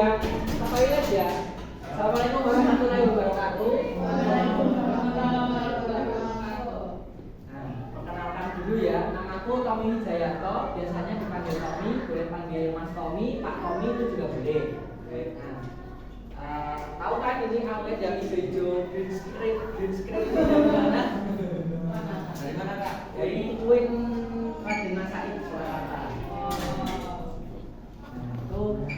yang toilet ya. Assalamualaikum warahmatullahi wabarakatuh. Nah, perkenalkan dulu ya, namaku Tommy Wijayanto. Biasanya dipanggil Tommy, boleh panggil Mas Tommy, Pak Tommy itu juga boleh. Nah, tahu kan ini outlet yang hijau green screen dari mana? Dari mana Kak? Dari Uin Raden Masaid Surakarta.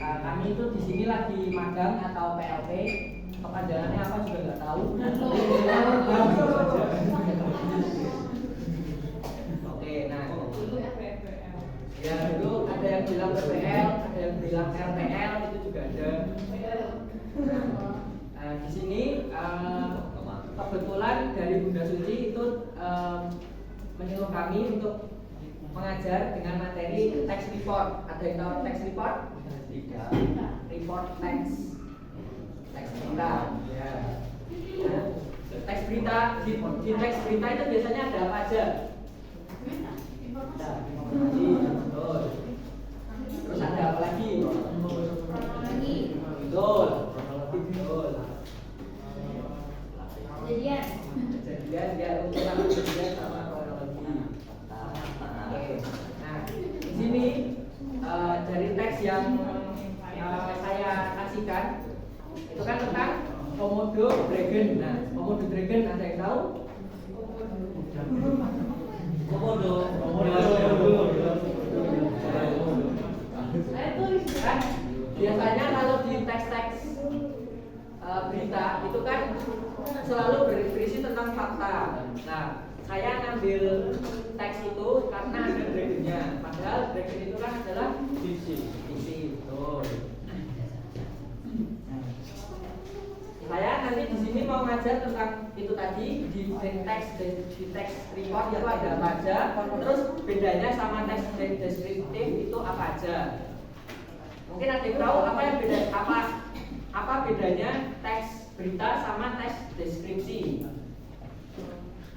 Kami itu di sini lagi magang atau PLP. Kepanjangannya apa juga nggak tahu. Oke, nah ya dulu ada yang bilang PPL, ada yang bilang RPL, itu juga ada. Nah, di sini kebetulan dari Bunda Suci itu menyuruh kami untuk mengajar dengan materi text report. Ada yang tahu text report? Tidak. Report text berita. Ya. Nah, teks berita di teks berita itu biasanya ada apa aja? Ada informasi. Betul. Terus ada apa lagi? Betul. Betul. Kejadian ya urusan kejadian sama kronologi. Oke. Nah, di sini dari teks yang saya kasihkan itu kan tentang Komodo Dragon. Nah, Komodo Dragon ada yang tahu? Komodo. Kan biasanya kalau di teks-teks berita itu kan selalu berisi tentang fakta. Nah, saya ngambil teks itu karena ada dragonnya. Padahal dragon itu kan adalah fiksi. Betul. Saya nanti di sini mau ngajar tentang itu tadi di teks report itu ada apa aja, terus bedanya sama teks deskriptif itu apa aja. Mungkin ada yang tahu apa yang beda, apa bedanya teks berita sama teks deskripsi?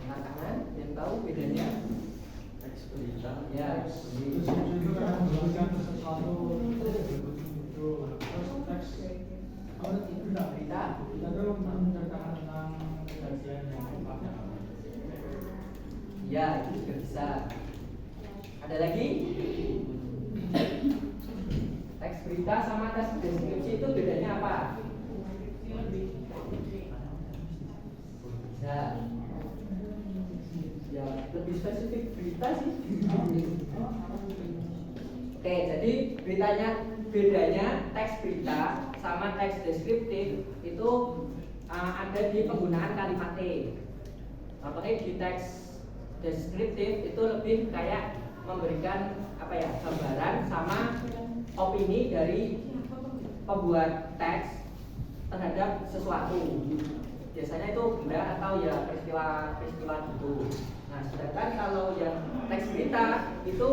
Angkat tangan, yang tahu bedanya? Teks berita. Ya. Berita ya, itu juga bisa. Ada lagi? Teks berita sama teks deskripsi itu bedanya apa? Bisa. Ya, lebih spesifik berita sih. Oke, jadi bedanya teks berita sama teks deskriptif itu ada di penggunaan kalimat T. Contohnya di teks deskriptif itu lebih kayak memberikan gambaran sama opini dari pembuat teks terhadap sesuatu. Biasanya itu benda atau ya peristiwa gitu. Nah, sedangkan kalau yang teks berita itu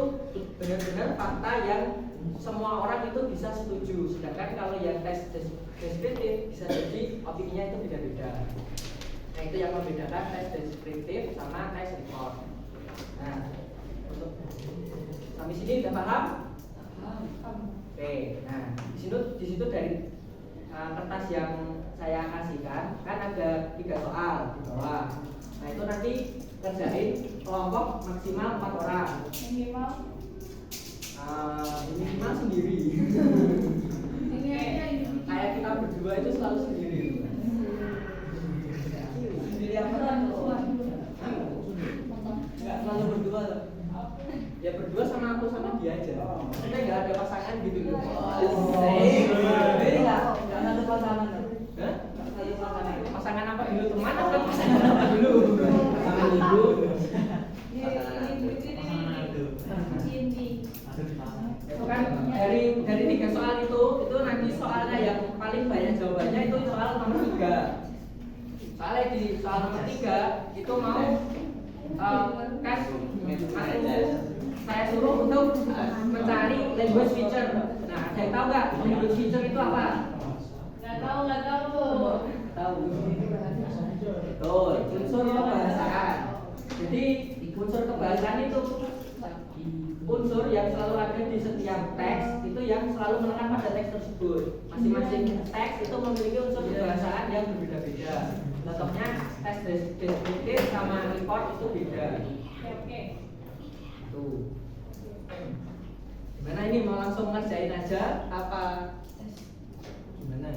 benar-benar fakta yang semua orang itu bisa setuju. Sedangkan kalau yang teks deskriptif bisa jadi opininya itu beda-beda. Nah, itu yang membedakan teks deskriptif sama teks report. Nah, untuk sampai sini udah paham? Oke, nah di situ dari kertas yang saya kasihkan kan ada 3 soal di bawah. Nah, itu nanti kerjain kelompok maksimal 4 orang. Minimal sendiri. Kayak kita berdua itu selalu sendiri. Sendiri apa? Enggak selalu berdua. Ya berdua sama aku sama dia aja. Kita nggak ada pasangan gitu loh. Ini nggak ada pasangan. Hah? Pasangan apa dulu, teman atau pasangan apa dulu? Pasangan dulu. Itu kan dari 3 soal itu nanti soalnya yang paling banyak jawabannya itu soal nomor 3. Soalnya di soal nomor 3 itu mau kan saya suruh untuk mencari language feature. Nah, ada yang tahu nggak language feature itu apa? Nggak tahu tuh. Tahu. Betul, unsur kebahasaan. Jadi unsur kebahasaan itu unsur yang selalu ada di setiap teks itu itu yang selalu menekan pada teks tersebut. Masing-masing teks itu memiliki unsur kebahasaan yang berbeda-beda. Contohnya teks deskriptif sama report itu beda. Oke. Tuh. Gimana ini, mau langsung ngerjain aja apa gimana?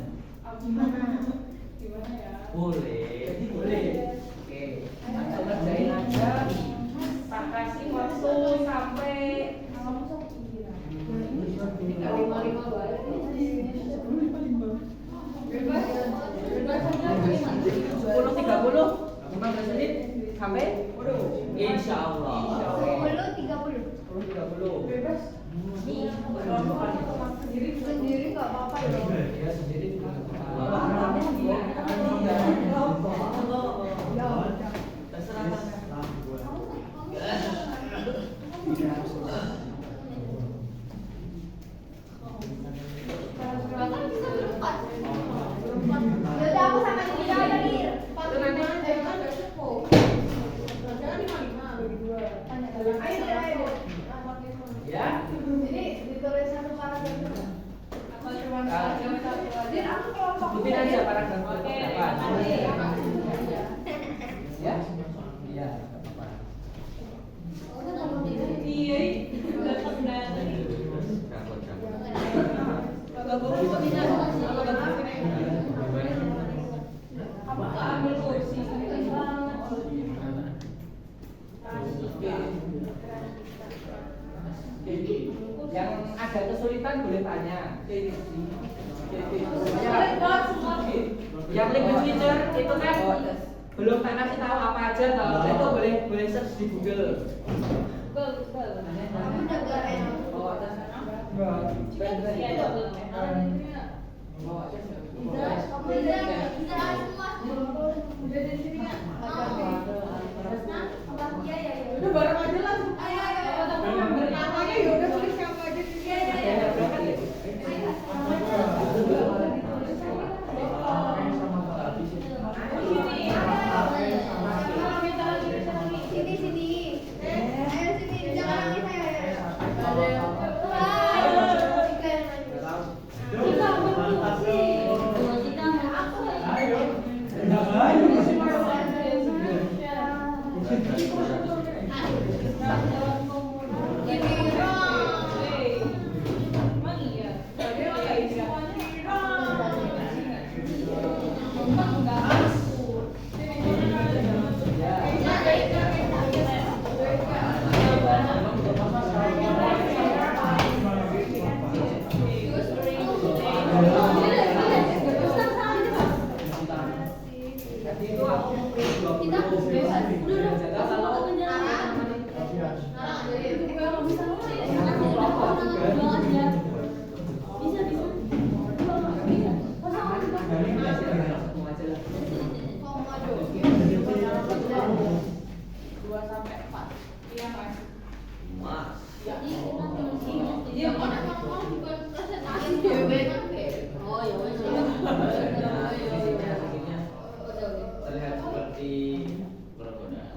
Gimana ya? Boleh. Oke, langsung ngerjain aja. Tak kasih waktu sampai 10.30 15 menit sampai insya Allah. 10.30 Bebas. Sendiri nggak apa-apa ya. Ya sendiri juga ya. Ini ditulis satu paragraf itu. Atau cuma satu aja. Aku kelompok. Sebutin aja paragraf Oke. berapa. Ya? Iya, enggak apa-apa. Iya. Kamu ambil kursi. Yang ada kesulitan boleh tanya. Yang language teacher itu kan belum tak kasih tahu apa aja kalau itu boleh search di Google. Kamu udah gak Oh, udah bareng aja langsung. Namanya ya udah tulis siapa aja sih. Terlihat seperti krokodil.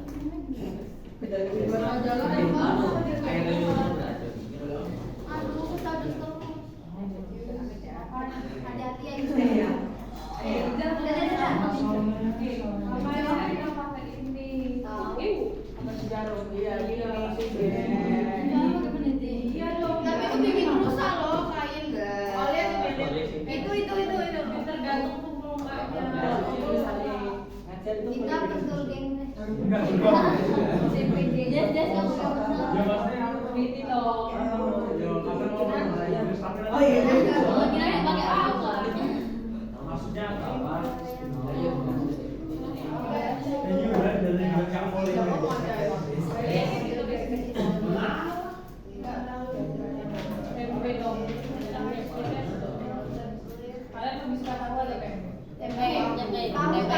Wanita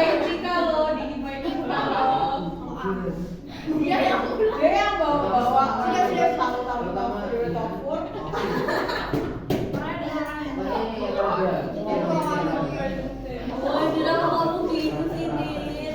invite Cika loh, di invite Cika loh. Dia yang bawa tahu telepon. Oh, bilang kamu gitu sih, Dit.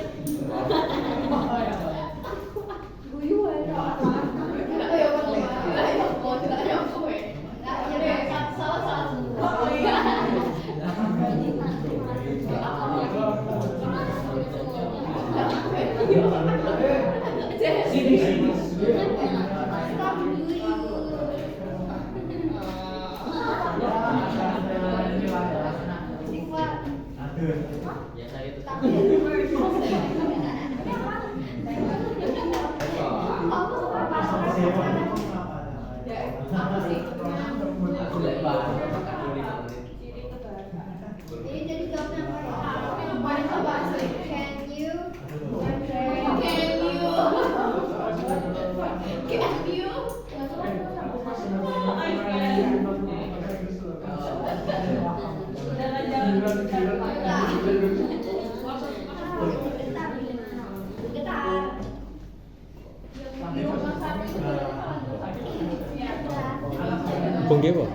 Biasa itu. Aku lebar. Jadi jawabnya apa ya? Can you? Pengge apa?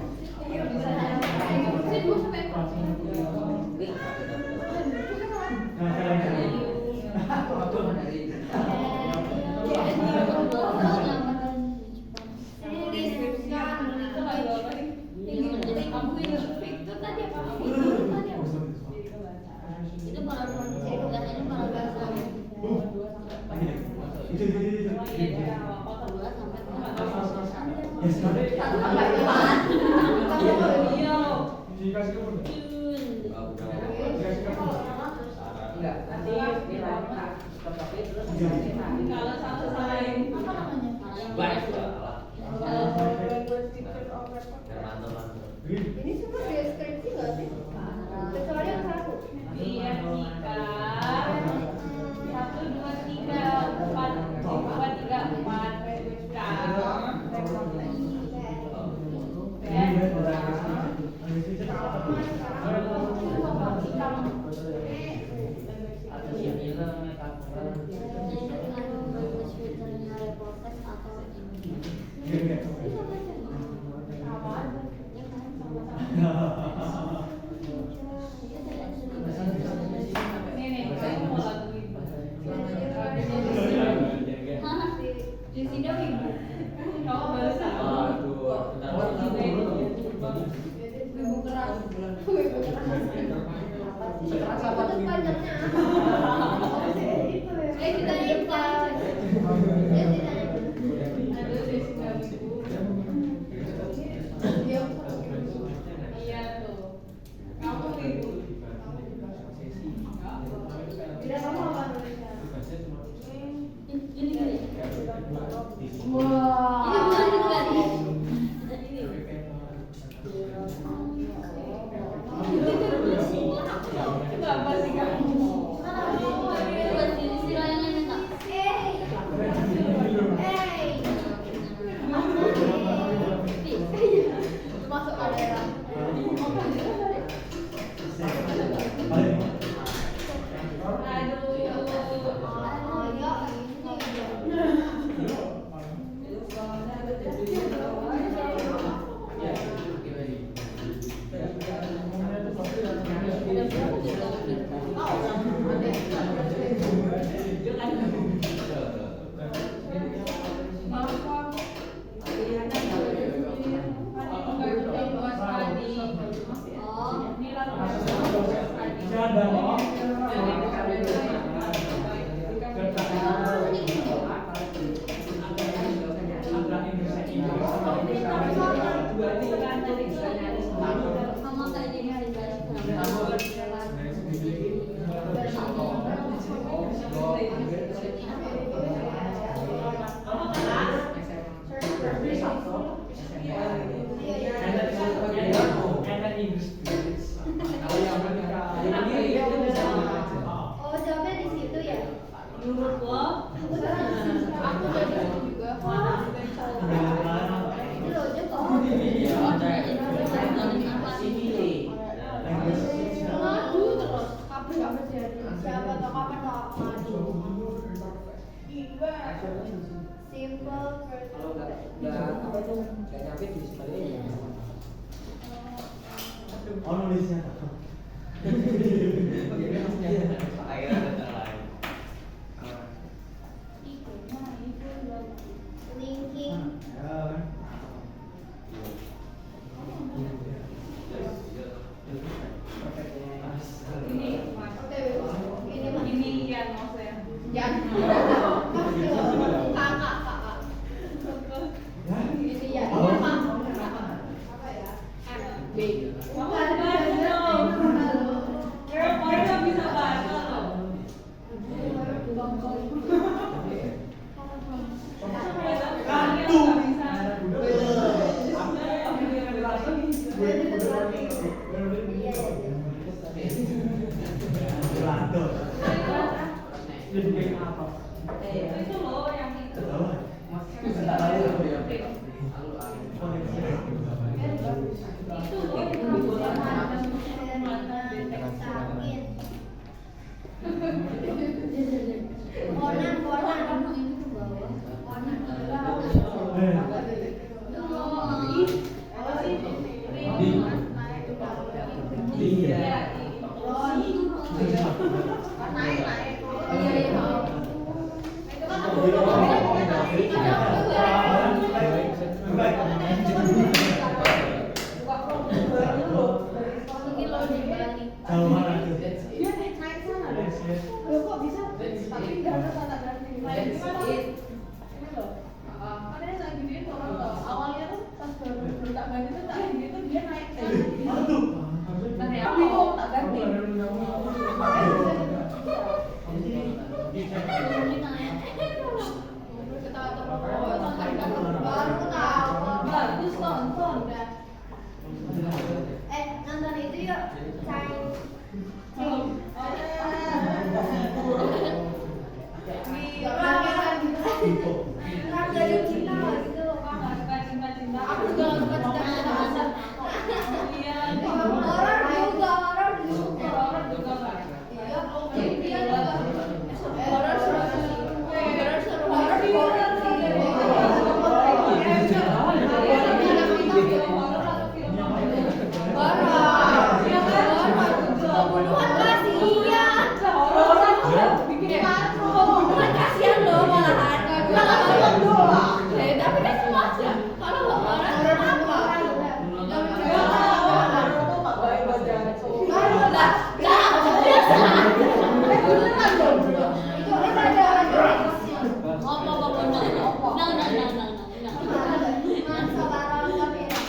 Itu malah bahasanya malah bahasa 2 sampai 4. Enggak, nanti nilainya tetapi terus Kalau satu lain Banyak juga. Mantap. Ini semua deskripsi nggak sih? Kecuali yang satu. Iya, Cika. 1, 2, 3, 4, 2, 3, 4. atau yang film makeup Jadi dengan membagus filternya reportage atau ini. Nih, kamu mau lakuin. Di sini ibu. Kamu bahasa. Aduh, Ibu keras. Terus panjangnya kita invite. Aduh, Jessica ibu. Iya tuh. Kamu ibu. Bila kamu apa nulisnya? Ini kali. Wah. Ini bukan ini. Itu apa sih kamu? Buat istilah yang lain enggak? Masuk kamera. Oh, ini lalu terjadi? Siapa atau kapan maju? Simple Kalau nggak apa itu nggak nyampe di sebenarnya. Oh nulisnya. Akhirnya ada cara lain. linking. Ini ya maksudnya. Yang kakak. Ini ya. Apa ya? B. Orang nggak bisa baca loh. Itu loh yang itu. Itu loh. Bagus tonton. Nonton itu yuk. Aku juga suka cinta. Iya. Orang juga.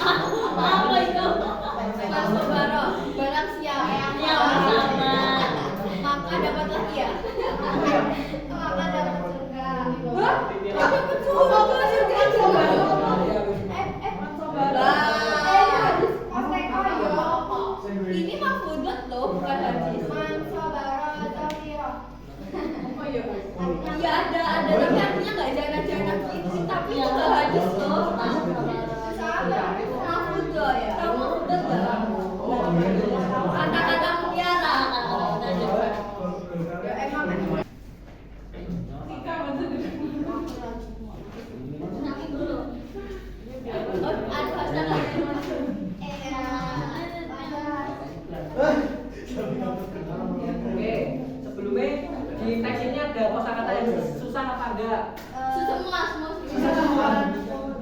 Apa itu? Barang siap. Ya, sama. Maka dapat lagi ya. Maka dapat surga. Hah? Dapat surga. Ini mah fudut loh, bukan hadis. Iya ada tapi artinya nggak jangan gitu, tapi itu nggak hadis loh. Mahfud loh ya. Tahu mahfud nggak? Kata-kata mutiara. Ya emang. Nanti dulu. Oh, ada astaga. Oke, sebelumnya di teks ini ada kosakata yang susah apa enggak? Semua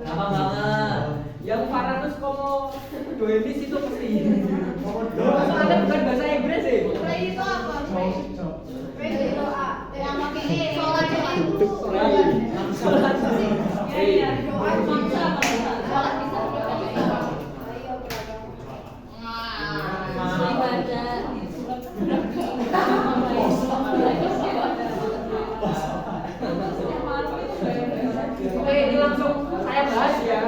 Gampang banget. Yang Faratus Komo Doenis itu pasti. Soalnya bukan bahasa Inggris sih. Pray itu apa? Pray itu doa. Yang pakai E. Sholat itu. Sholat. Iya. Doa Maksa, maksa. sholat bisa pakai E. Ayo Oke, ini langsung saya bahas ya.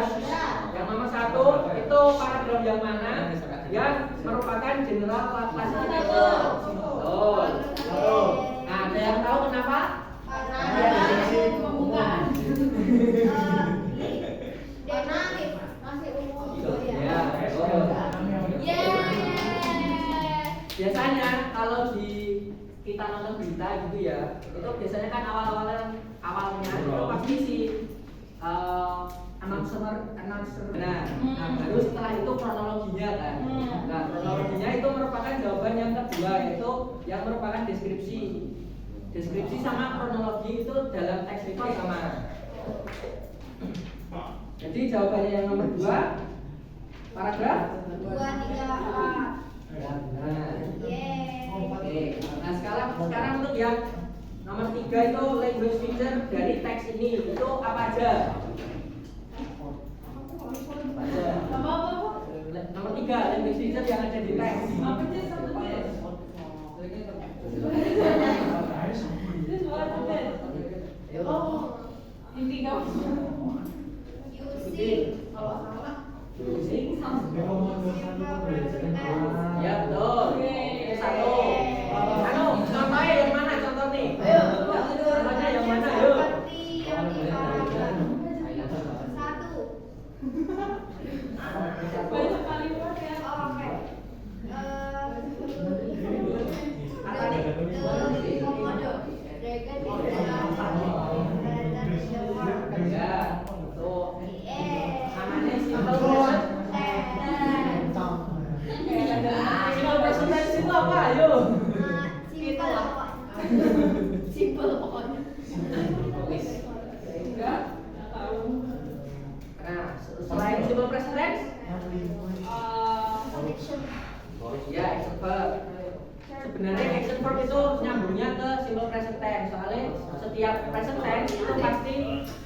Yang nomor satu itu paragraf yang mana yang merupakan general classification. Nah, ada yang tahu kenapa? kita nonton berita gitu ya, itu biasanya kan awalnya itu pasti si announcer. Nah, baru setelah itu kronologinya kan. Nah, kronologinya itu merupakan jawaban yang kedua, yaitu yang merupakan deskripsi. Deskripsi sama kronologi itu dalam teks report sama. Jadi jawabannya yang nomor 2 paragraf 2, 3, 4. ya benar. Yeay. Oke. Nah, sekarang untuk yang nomor 3 itu language feature dari teks ini itu apa aja? Nomor 3 language feature yang ada di teks. Ya betul. Ini satu. Contohnya yang mana contoh nih? Contohnya yang mana? Ayo. Seperti yang di paragraf 1. Banyak kalimat ya. Oke. Apa nih? Komodo. Dragon in the water. Ya, tuh. Yeay. Namanya simple present. Simple present tense itu apa? Ayo. Simple pokoknya. Enggak. Nah, selain simple present tense, ya action verb. Sebenarnya action verb itu nyambungnya ke simple present tense. Soalnya setiap present tense itu pasti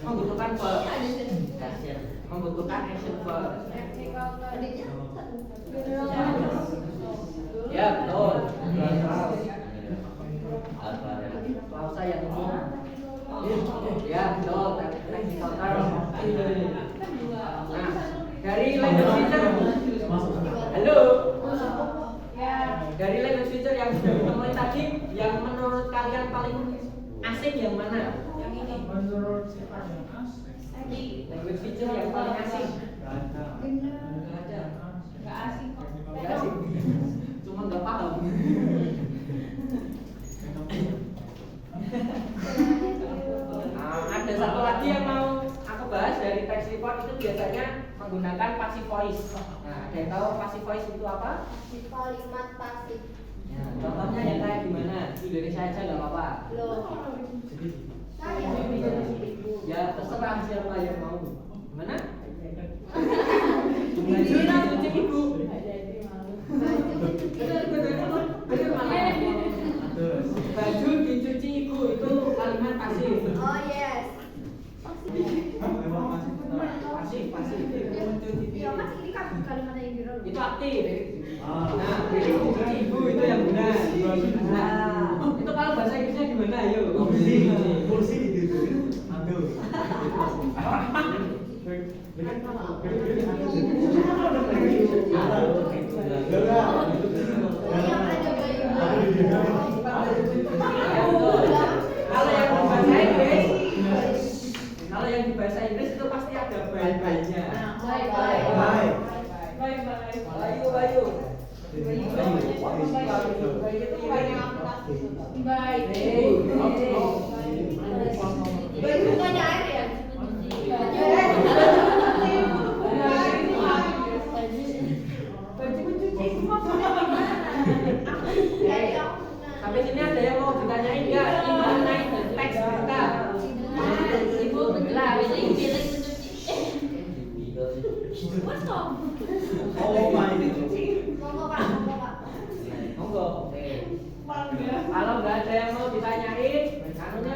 membutuhkan verb. Membutuhkan action verb. Ya, betul. Klausa yang umum. Ya, betul. Technical term. Nah, dari language feature. Halo. Dari language feature yang sudah ditemukan tadi, yang menurut kalian paling asing yang mana? Yang ini. Menurut siapa yang asing? Language feature yang paling asing. Gak asing kok. Gak asing. Cuma nggak paham. Ada satu lagi yang mau aku bahas dari text report itu biasanya menggunakan passive voice. Nah, ada yang tahu passive voice itu apa? Kalimat pasif. Ya, contohnya yang kayak gimana? Di Indonesia aja nggak apa-apa. Loh. Saya. Ya terserah siapa yang mau. Gimana? Baju dicuci ibu. Bener malah. Baju dicuci ibu itu kalimat pasif. Oh yes. Pasif. Iya mas, ini kan kalimat yang di roll. Itu aktif. Nah, jadi dicuci ibu itu yang benar. Nah, itu kalau bahasa Inggrisnya gimana? Ayo. Kursi gitu. Aduh. Yang ada bayi. Kalau yang di bahasa Inggris itu pasti ada bayi-bayinya. Bayu. Bukannya air ya? Sampai sini ada yang mau ditanyain nggak? Ini mengenai teks berita. Ibu lah, ini pilih mencuci. Oh my. Monggo Pak, monggo Pak. Monggo. Oke. Kalau nggak ada yang mau ditanyain, anunya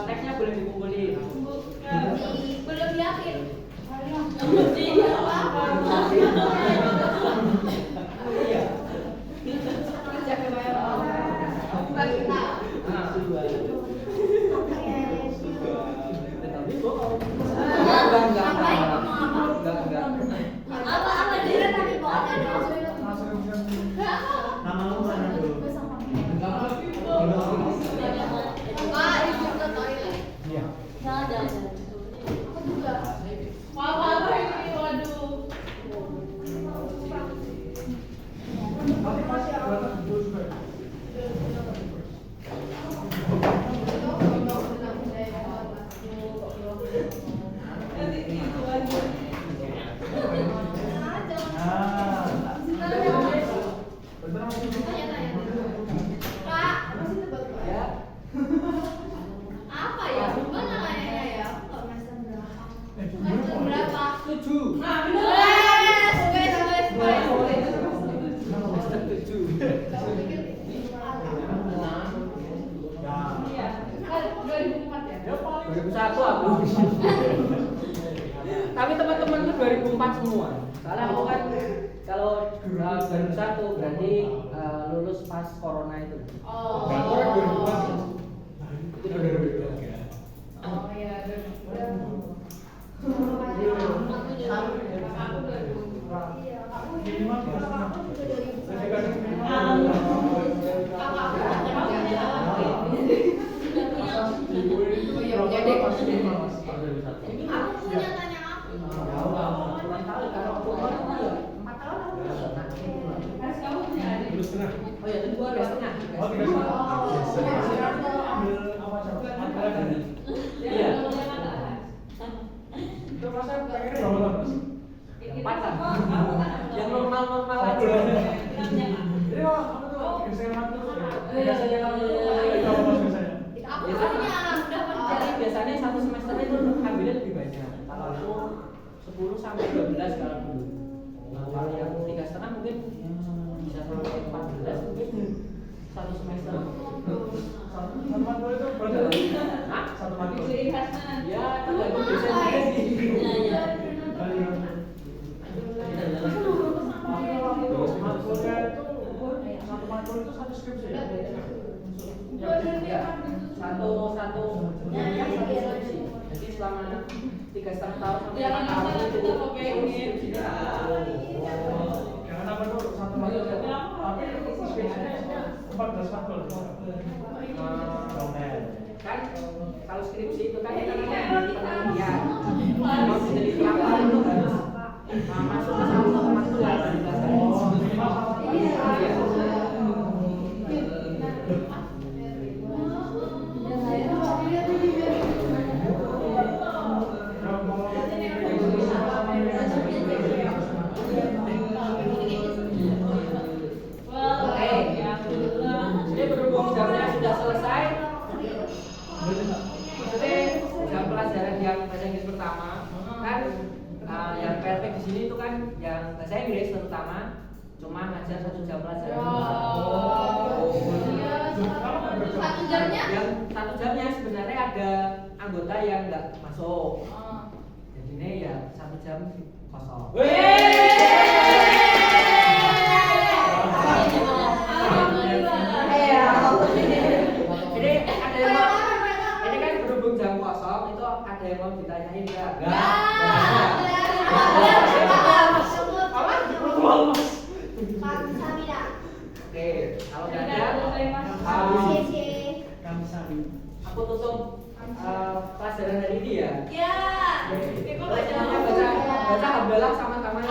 teksnya boleh dikumpulin. Belum yakin. Iya. Jaga bayar. Bagi kita. Nah, tapi gua kalau Apa? enggak. Apa dia tapi pokoknya ada 2001 aku. Tapi teman-teman tuh 2004 semua. Soalnya aku kan kalau 2001 berarti lulus pas corona itu. Oh. Orang 2004. Itu Itu 2002 ya. Oh iya, Minimal kurang tahu kalau aku ya 4 tahun aku udah pernah. lulus tengah. Oh ya, itu 2 setengah. Oh, 3 ambil apa coba? Iya. Itu masa pengennya berapa tahun, Mas? 4 lah. Yang normal-normal aja. Jadi apa tuh? Biasanya apa tuh? Biasanya apa tuh? Itu apa Mas biasanya? Biasanya satu semester itu ambilnya lebih banyak. Kalau aku 10 sampai 12 kalau dulu. Nah, kalau yang 3,5 mungkin bisa sampai 14 mungkin satu semester. Satu matkul itu berapa? Hah? Satu matkul. Ya, tergantung dosen saya sih. Matkulnya itu satu matkul itu satu skripsi ya? Satu skripsi. Jadi selama 3,5 tahun sampai 4 tahun itu skripsinya Jangan apa tuh satu matkul tapi skripsinya 14 matkul. Kan kalau skripsi itu kan kita penelitian. Mau meneliti apa itu harus masuk ke satu matkul yang dijelaskan. Jadi berhubung jamnya sudah selesai, maksudnya jam pelajaran yang bahasa Inggris pertama kan yang perfect di sini itu kan yang bahasa Inggris terutama cuma ngajar 1 jam pelajaran. Satu jamnya? Yang 1 jamnya sebenarnya ada anggota yang nggak masuk. Jadinya ya 1 jam kosong. Jadi ada yang mau, ini kan berhubung jam kosong itu ada yang mau ditanyain nggak? Oke, kalau nggak ada, aku tutup pelajaran hari ini ya. Baca hamdalah sama-sama.